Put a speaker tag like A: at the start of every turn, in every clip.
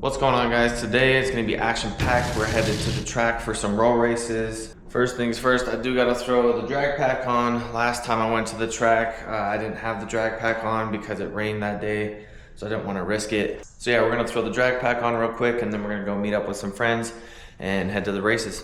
A: What's going on, guys? Today it's going to be action-packed. We're headed to the track for some roll races. First things first, I do got to throw the drag pack on. Last time I went to the track, I didn't have the drag pack on because it rained that day, so I didn't want to risk it. So yeah, we're going to throw the drag pack on real quick, and then we're going to go meet up with some friends and head to the races.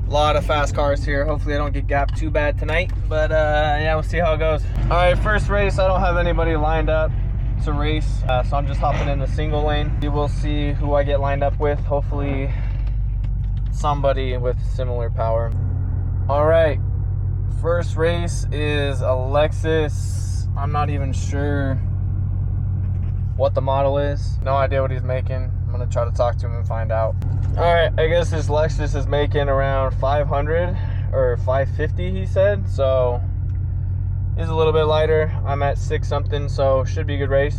A: Lot of fast cars here. Hopefully I don't get gapped too bad tonight, but yeah, we'll see how it goes. All right, first race, I don't have anybody lined up to race, so I'm just hopping in the single lane. You will see who I get lined up with. Hopefully somebody with similar power. All right, first race is a Lexus. I'm not even sure what the model is. No idea what he's making. I'm gonna try to talk to him and find out. All right, I guess this Lexus is making around 500 or 550, he said. So he's a little bit lighter. I'm at 6 something, so should be a good race.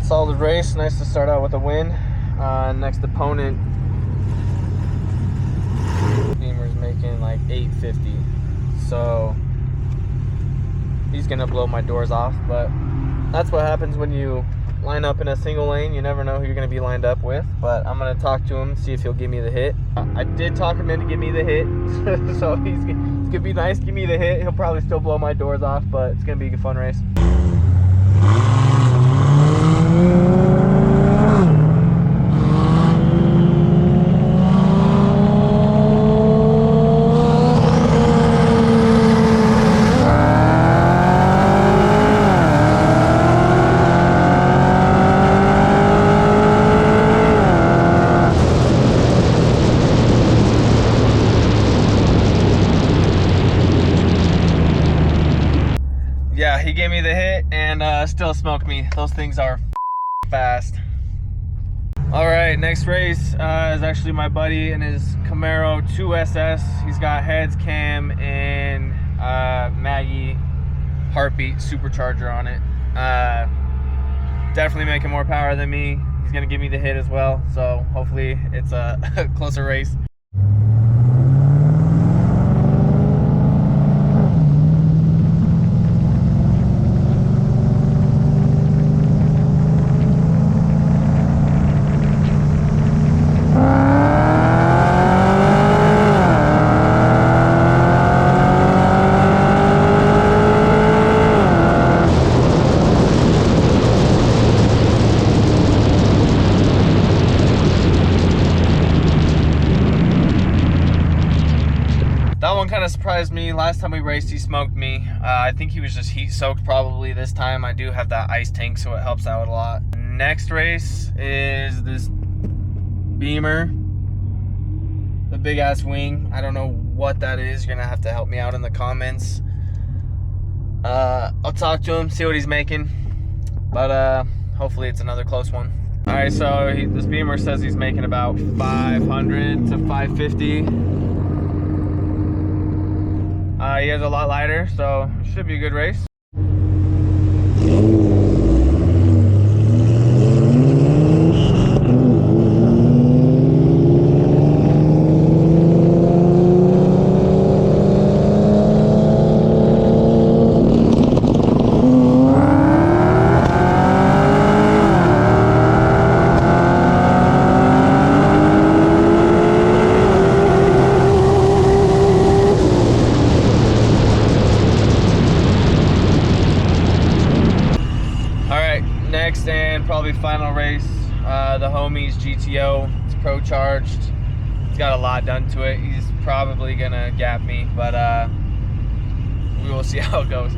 A: Solid race, nice to start out with a win. Next opponent, Beamer's making like 850, so he's gonna blow my doors off. But that's what happens when you line up in a single lane. You never know who you're gonna be lined up with. But I'm gonna talk to him, see if he'll give me the hit. I did talk him into give me the hit, so he's gonna be nice, give me the hit. He'll probably still blow my doors off, but it's gonna be a fun race. Yeah, he gave me the hit and still smoked me. Those things are fast. All right, next race is actually my buddy in his Camaro 2SS. He's got heads, cam, and Maggie heartbeat supercharger on it. Definitely making more power than me. He's gonna give me the hit as well, so hopefully it's a closer race. time we raced, he smoked me. I think he was just heat soaked probably this time. I do have that ice tank, so it helps out a lot. Next race is this Beamer, the big ass wing. I don't know what that is. You're gonna have to help me out in the comments. I'll talk to him, see what he's making, but hopefully it's another close one. All right, so this Beamer says he's making about 500 to 550. He has a lot lighter, so it should be a good race. Next and probably final race, the homies GTO. It's pro charged. It's got a lot done to it. He's probably gonna gap me, but we will see how it goes.